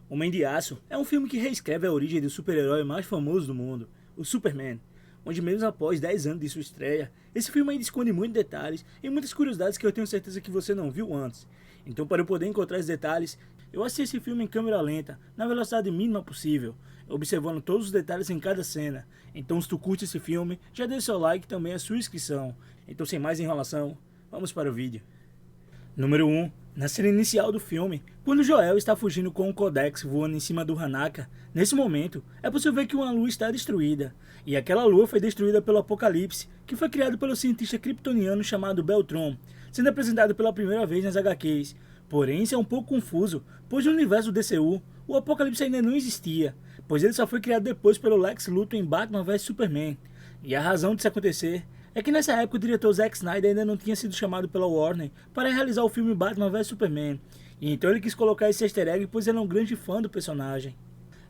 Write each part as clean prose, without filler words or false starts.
Homem de Aço é um filme que reescreve a origem do super-herói mais famoso do mundo, o Superman, onde mesmo após 10 anos de sua estreia, esse filme ainda esconde muitos detalhes e muitas curiosidades que eu tenho certeza que você não viu antes. Então, para eu poder encontrar esses detalhes, eu assisti esse filme em câmera lenta, na velocidade mínima possível, observando todos os detalhes em cada cena. Então, se tu curte esse filme, já deixa seu like e também a sua inscrição. Então, sem mais enrolação, vamos para o vídeo. Número 1. Na cena inicial do filme, quando Joel está fugindo com o Codex voando em cima do Hanaka, nesse momento, é possível ver que uma lua está destruída. E aquela lua foi destruída pelo Apocalipse, que foi criado pelo cientista kryptoniano chamado Beltron, sendo apresentado pela primeira vez nas HQs. Porém, isso é um pouco confuso, pois no universo do DCU, o Apocalipse ainda não existia, pois ele só foi criado depois pelo Lex Luthor em Batman vs Superman. E a razão disso acontecer é que nessa época o diretor Zack Snyder ainda não tinha sido chamado pela Warner para realizar o filme Batman vs Superman, e então ele quis colocar esse easter egg pois ele é um grande fã do personagem.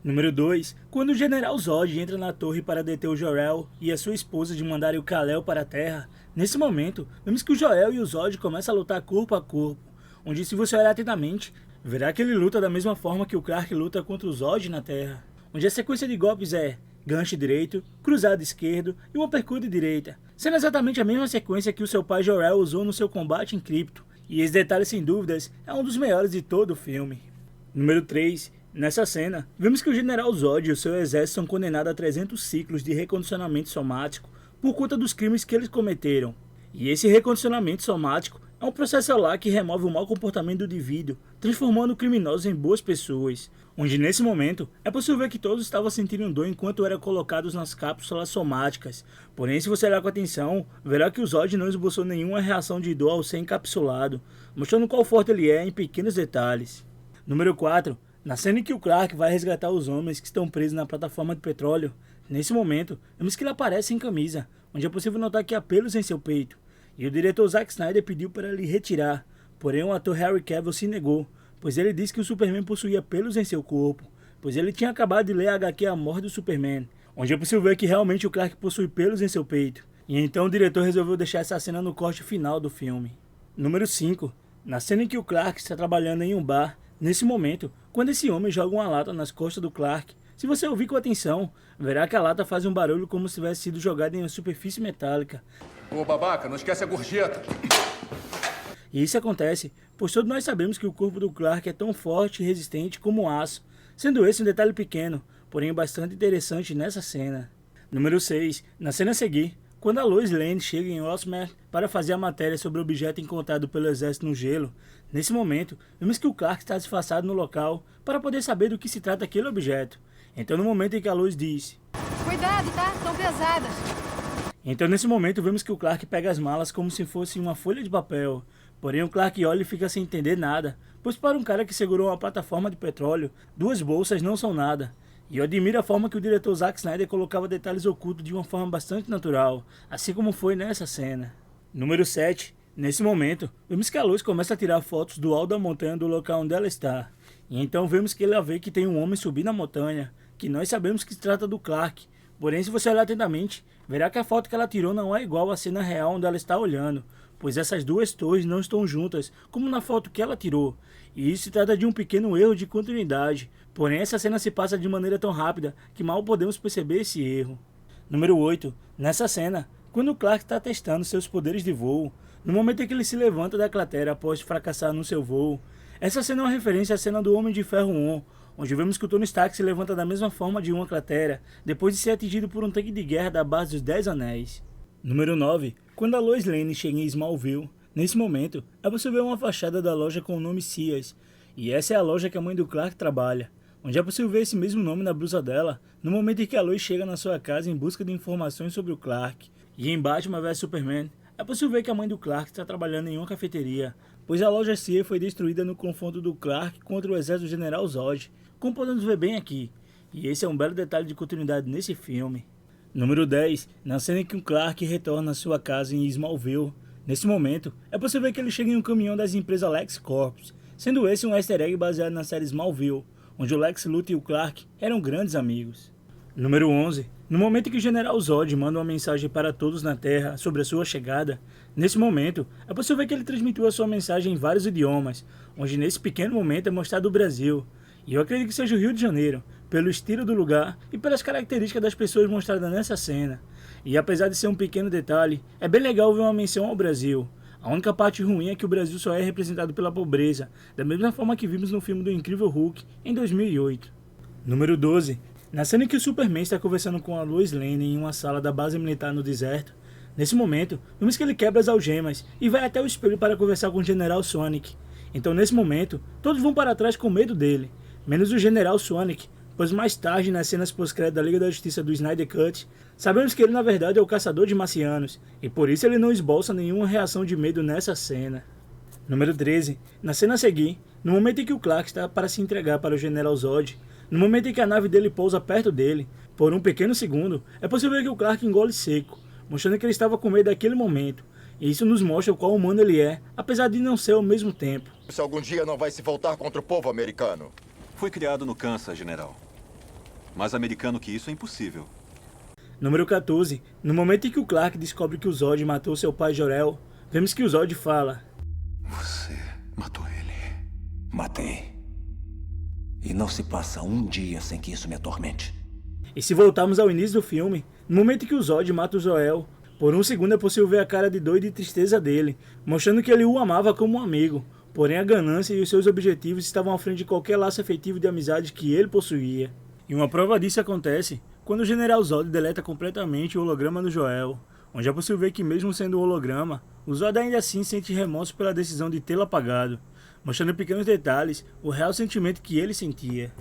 Número 2. Quando o General Zod entra na torre para deter o Jor-El e a sua esposa de mandarem o Kal-El para a Terra, nesse momento, vemos que o Jor-El e o Zod começam a lutar corpo a corpo, onde se você olhar atentamente, verá que ele luta da mesma forma que o Clark luta contra o Zod na Terra, onde a sequência de golpes é gancho direito, cruzado esquerdo e um uppercut de direita, sendo exatamente a mesma sequência que o seu pai Jor-El usou no seu combate em Krypton, e esse detalhe sem dúvidas é um dos melhores de todo o filme. Número 3. Nessa cena, vemos que o General Zod e o seu exército são condenados a 300 ciclos de recondicionamento somático por conta dos crimes que eles cometeram, e esse recondicionamento somático é um processo celular que remove o mau comportamento do indivíduo, transformando criminosos em boas pessoas, onde nesse momento é possível ver que todos estavam sentindo dor enquanto eram colocados nas cápsulas somáticas. Porém, se você olhar com atenção, verá que o Zod não esboçou nenhuma reação de dor ao ser encapsulado, mostrando quão forte ele é em pequenos detalhes. Número 4. Na cena em que o Clark vai resgatar os homens que estão presos na plataforma de petróleo, nesse momento, vemos que ele aparece sem camisa, onde é possível notar que há pelos em seu peito, e o diretor Zack Snyder pediu para ele retirar, porém o ator Henry Cavill se negou, pois ele disse que o Superman possuía pelos em seu corpo, pois ele tinha acabado de ler a HQ A Morte do Superman, onde é possível ver que realmente o Clark possui pelos em seu peito, e então o diretor resolveu deixar essa cena no corte final do filme. Número 5. Na cena em que o Clark está trabalhando em um bar, nesse momento, quando esse homem joga uma lata nas costas do Clark, se você ouvir com atenção, verá que a lata faz um barulho como se tivesse sido jogada em uma superfície metálica. Ô babaca, não esquece a gorjeta. E isso acontece, pois todos nós sabemos que o corpo do Clark é tão forte e resistente como o aço, sendo esse um detalhe pequeno, porém bastante interessante nessa cena. Número 6. Na cena a seguir, quando a Lois Lane chega em Osmer para fazer a matéria sobre o objeto encontrado pelo exército no gelo, nesse momento, vemos que o Clark está disfarçado no local para poder saber do que se trata aquele objeto. Então no momento em que a Lois diz: "Cuidado, tá? Tão pesadas." Então nesse momento vemos que o Clark pega as malas como se fosse uma folha de papel. Porém o Clark olha e fica sem entender nada, pois para um cara que segurou uma plataforma de petróleo, 2 bolsas não são nada. E eu admiro a forma que o diretor Zack Snyder colocava detalhes ocultos de uma forma bastante natural, assim como foi nessa cena. Número 7. Nesse momento, vemos que a Lois começa a tirar fotos do alto da montanha do local onde ela está. E então vemos que ela vê que tem um homem subindo a montanha, que nós sabemos que se trata do Clark. Porém, se você olhar atentamente, verá que a foto que ela tirou não é igual à cena real onde ela está olhando, pois essas duas torres não estão juntas, como na foto que ela tirou. E isso se trata de um pequeno erro de continuidade, porém essa cena se passa de maneira tão rápida que mal podemos perceber esse erro. Número 8. Nessa cena, quando o Clark está testando seus poderes de voo, no momento em que ele se levanta da cratera após fracassar no seu voo, essa cena é uma referência à cena do Homem de Ferro 1, onde vemos que o Tony Stark se levanta da mesma forma de uma cratera, depois de ser atingido por um tanque de guerra da base dos 10 Anéis. Número 9. Quando a Lois Lane chega em Smallville, nesse momento, é possível ver uma fachada da loja com o nome Sears, e essa é a loja que a mãe do Clark trabalha, onde é possível ver esse mesmo nome na blusa dela, no momento em que a Lois chega na sua casa em busca de informações sobre o Clark. E em Batman vs Superman, é possível ver que a mãe do Clark está trabalhando em uma cafeteria, pois a loja Sears foi destruída no confronto do Clark contra o exército do General Zod, como podemos ver bem aqui, e esse é um belo detalhe de continuidade nesse filme. Número 10. Na cena em que o Clark retorna à sua casa em Smallville, nesse momento, é possível ver que ele chega em um caminhão das empresas LexCorp, sendo esse um easter egg baseado na série Smallville, onde o Lex Luthor e o Clark eram grandes amigos. Número 11. No momento em que o General Zod manda uma mensagem para todos na Terra sobre a sua chegada, nesse momento, é possível ver que ele transmitiu a sua mensagem em vários idiomas, onde nesse pequeno momento é mostrado o Brasil. E eu acredito que seja o Rio de Janeiro, pelo estilo do lugar e pelas características das pessoas mostradas nessa cena. E apesar de ser um pequeno detalhe, é bem legal ver uma menção ao Brasil. A única parte ruim é que o Brasil só é representado pela pobreza, da mesma forma que vimos no filme do Incrível Hulk, em 2008. Número 12. Na cena em que o Superman está conversando com a Lois Lane em uma sala da base militar no deserto, nesse momento, vemos que ele quebra as algemas e vai até o espelho para conversar com o General Sonic. Então nesse momento, todos vão para trás com medo dele, menos o General Sonic, pois mais tarde, nas cenas pós-crédito da Liga da Justiça do Snyder Cut, sabemos que ele na verdade é o caçador de marcianos, e por isso ele não esboça nenhuma reação de medo nessa cena. Número 13. Na cena a seguir, no momento em que o Clark está para se entregar para o General Zod, no momento em que a nave dele pousa perto dele, por um pequeno segundo, é possível ver que o Clark engole seco, mostrando que ele estava com medo daquele momento, e isso nos mostra o qual humano ele é, apesar de não ser ao mesmo tempo. Se algum dia não vai se voltar contra o povo americano. Fui criado no Kansas, general. Mais americano que isso é impossível. Número 14. No momento em que o Clark descobre que o Zod matou seu pai Jor-El, vemos que o Zod fala: Você matou ele. Matei. E não se passa um dia sem que isso me atormente. E se voltarmos ao início do filme, no momento em que o Zod mata o Jor-El, por um segundo é possível ver a cara de dor e de tristeza dele, mostrando que ele o amava como um amigo, porém a ganância e os seus objetivos estavam à frente de qualquer laço afetivo de amizade que ele possuía. E uma prova disso acontece quando o General Zod deleta completamente o holograma do Jor-El, onde é possível ver que mesmo sendo um holograma, o Zod ainda assim sente remorso pela decisão de tê-lo apagado, mostrando em pequenos detalhes o real sentimento que ele sentia.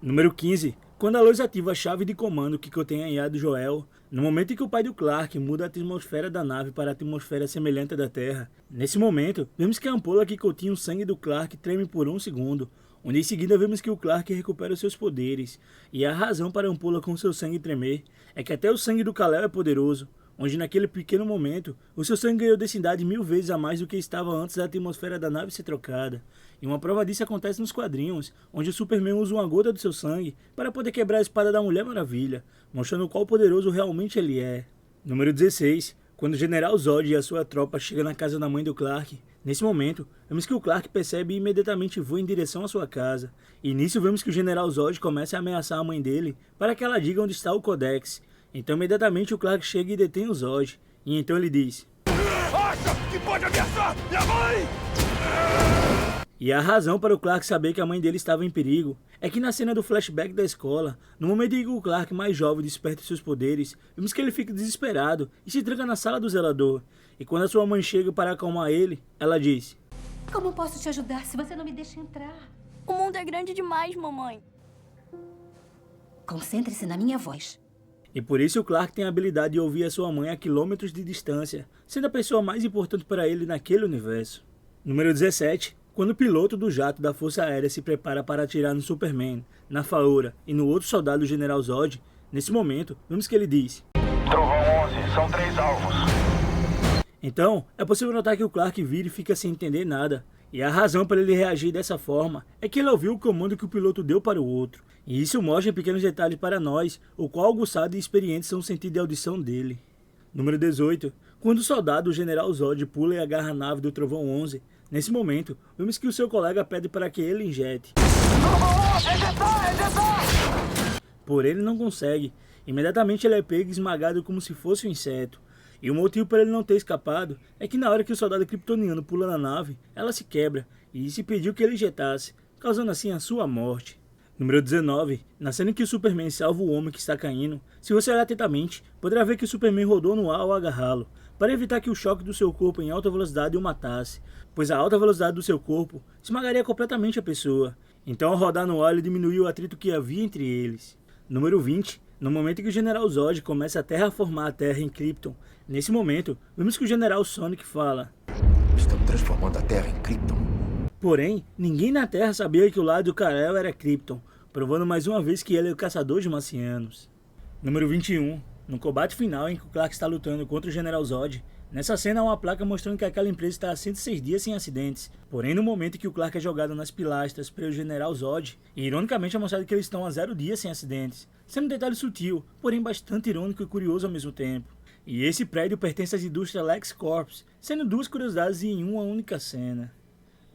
Número 15. Quando a Lois ativa a chave de comando que contém a IA do Jor-El, no momento em que o pai do Clark muda a atmosfera da nave para a atmosfera semelhante à da Terra, nesse momento, vemos que a ampola que continha o sangue do Clark treme por um segundo, onde em seguida vemos que o Clark recupera os seus poderes, e a razão para a ampola com seu sangue tremer é que até o sangue do Kal-El é poderoso, onde naquele pequeno momento, o seu sangue ganhou densidade 1000 vezes a mais do que estava antes da atmosfera da nave ser trocada. E uma prova disso acontece nos quadrinhos, onde o Superman usa uma gota do seu sangue para poder quebrar a espada da Mulher Maravilha, mostrando qual poderoso realmente ele é. Número 16. Quando o General Zod e a sua tropa chegam na casa da mãe do Clark, nesse momento, vemos que o Clark percebe e imediatamente voa em direção à sua casa. E nisso vemos que o General Zod começa a ameaçar a mãe dele para que ela diga onde está o Codex. Então imediatamente o Clark chega e detém o Zod. E então ele diz: Acha que pode ameaçar minha mãe? E a razão para o Clark saber que a mãe dele estava em perigo é que na cena do flashback da escola, no momento em que o Clark mais jovem desperta seus poderes, vemos que ele fica desesperado e se tranca na sala do zelador. E quando a sua mãe chega para acalmar ele, ela diz: Como posso te ajudar se você não me deixa entrar? O mundo é grande demais, mamãe. Concentre-se na minha voz. E por isso o Clark tem a habilidade de ouvir a sua mãe a quilômetros de distância, sendo a pessoa mais importante para ele naquele universo. Número 17. Quando o piloto do jato da Força Aérea se prepara para atirar no Superman, na Faora e no outro soldado do General Zod, nesse momento, vemos que ele diz: Trovão 11, são 3 alvos. Então, é possível notar que o Clark vira e fica sem entender nada. E a razão para ele reagir dessa forma é que ele ouviu o comando que o piloto deu para o outro. E isso mostra em pequenos detalhes para nós o qual aguçado e experiente são os sentidos de audição dele. Número 18. Quando o soldado, o General Zod, pula e agarra a nave do Trovão 11, nesse momento, vemos que o seu colega pede para que ele injete. Porém, ele não consegue. Imediatamente ele é pego e esmagado como se fosse um inseto. E o motivo para ele não ter escapado é que na hora que o soldado kryptoniano pula na nave, ela se quebra e se pediu que ele injetasse, causando assim a sua morte. Número 19. Na cena em que o Superman salva o homem que está caindo, se você olhar atentamente, poderá ver que o Superman rodou no ar ao agarrá-lo, para evitar que o choque do seu corpo em alta velocidade o matasse, pois a alta velocidade do seu corpo esmagaria completamente a pessoa. Então ao rodar no ar ele diminuiu o atrito que havia entre eles. Número 20. No momento em que o General Zod começa a terraformar a Terra em Krypton, nesse momento, vemos que o General Sonic fala: Estão transformando a Terra em Krypton. Porém, ninguém na Terra sabia que o lado do Kal-El era Krypton, provando mais uma vez que ele é o caçador de marcianos. Número 21. No combate final em que o Clark está lutando contra o General Zod, nessa cena há uma placa mostrando que aquela empresa está há 106 dias sem acidentes. Porém, no momento em que o Clark é jogado nas pilastras pelo General Zod, ironicamente é mostrado que eles estão há 0 dias sem acidentes, sendo um detalhe sutil, porém bastante irônico e curioso ao mesmo tempo. E esse prédio pertence às indústrias LexCorp, sendo 2 curiosidades em uma única cena.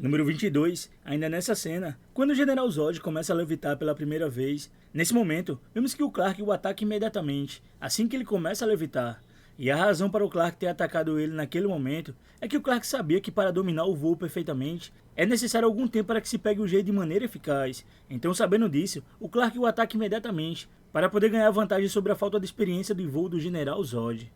Número 22, ainda nessa cena, quando o General Zod começa a levitar pela primeira vez, nesse momento, vemos que o Clark o ataca imediatamente, assim que ele começa a levitar. E a razão para o Clark ter atacado ele naquele momento é que o Clark sabia que para dominar o voo perfeitamente, é necessário algum tempo para que se pegue o jeito de maneira eficaz. Então, sabendo disso, o Clark o ataca imediatamente, para poder ganhar vantagem sobre a falta de experiência de voo do General Zod.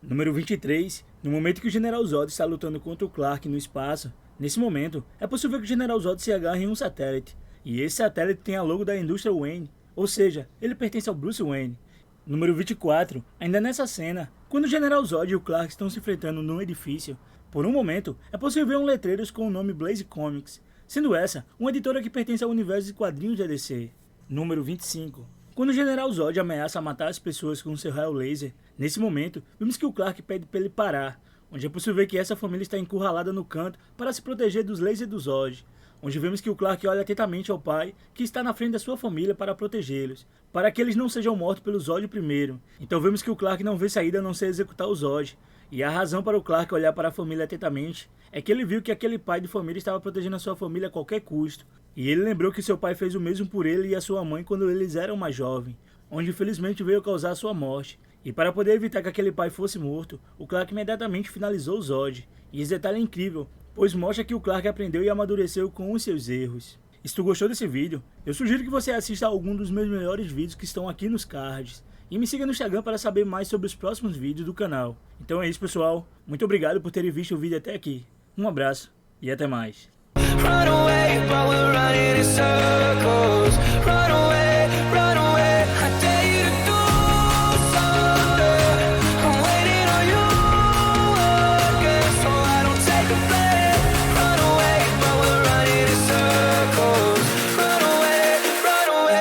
Número 23, no momento que o General Zod está lutando contra o Clark no espaço, nesse momento, é possível que o General Zod se agarre em um satélite, e esse satélite tem a logo da indústria Wayne, ou seja, ele pertence ao Bruce Wayne. Número 24, ainda nessa cena, quando o General Zod e o Clark estão se enfrentando num edifício, por um momento, é possível ver um letreiro com o nome Blaze Comics, sendo essa uma editora que pertence ao universo de quadrinhos de DC. Número 25, quando o General Zod ameaça matar as pessoas com seu raio laser, nesse momento, vemos que o Clark pede para ele parar, onde é possível ver que essa família está encurralada no canto para se proteger dos lasers do Zod, onde vemos que o Clark olha atentamente ao pai, que está na frente da sua família para protegê-los, para que eles não sejam mortos pelo Zod primeiro. Então vemos que o Clark não vê saída a não ser executar o Zod, e a razão para o Clark olhar para a família atentamente é que ele viu que aquele pai de família estava protegendo a sua família a qualquer custo, e ele lembrou que seu pai fez o mesmo por ele e a sua mãe quando eles eram mais jovens, onde infelizmente veio causar a sua morte. E para poder evitar que aquele pai fosse morto, o Clark imediatamente finalizou o Zod. E esse detalhe é incrível, pois mostra que o Clark aprendeu e amadureceu com os seus erros. E se tu gostou desse vídeo, eu sugiro que você assista a algum dos meus melhores vídeos que estão aqui nos cards. E me siga no Instagram para saber mais sobre os próximos vídeos do canal. Então é isso, pessoal. Muito obrigado por terem visto o vídeo até aqui. Um abraço e até mais.